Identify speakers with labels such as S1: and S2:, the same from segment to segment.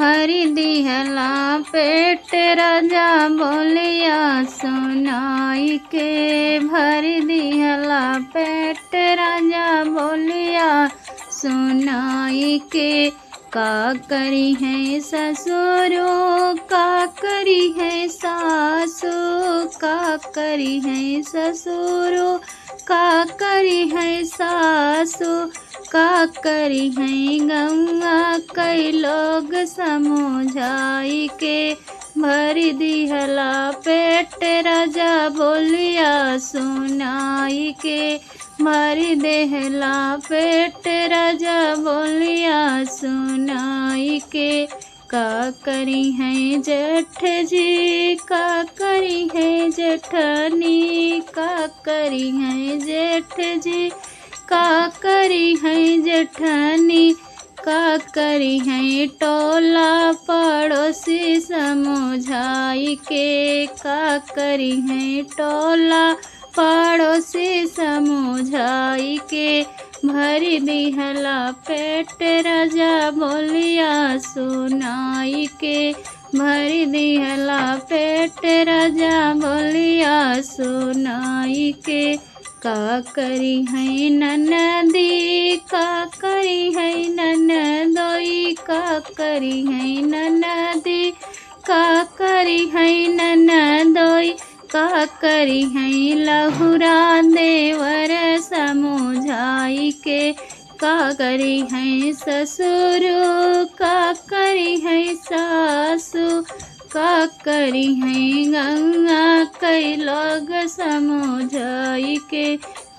S1: भरी दिहला पेट राजा बोलिया सुनाई के। भरी दिहला पेट राजा बोलिया सुनाई के। का करी है ससुरो का करी है सासु। का करी है ससुरो का करी है सासु। का करी है गंगा कई लोग समझाई के। भरी दिहला पेट राजा बोलिया सुनाई के। भरी देहला पेट राजा बोलिया सुनाई के। का करी है जेठ जी का करी है जेठनी। का करी है जेठ जी का करी है जेठनी। का करी है टोला पड़ोसी समझाई के। का करी है टोला पड़ोसी समझाई के। भरी दिहला पेट राजा बोलिया सुनाई के। भरी दिहला पेट राजा बोलिया सुनाई के। का करी है ननदी का करी है ननदोई। का करी है ननदी का करी है ननदोई। का करी है लहुरा देवर समझाई के। का करी है ससुर का करी है सासु। का करी है गंगा कई लोग समझाई के।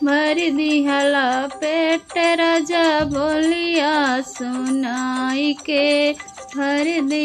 S1: भरी दिहला पेट राजा बोलिया सुनाई के। भरी दी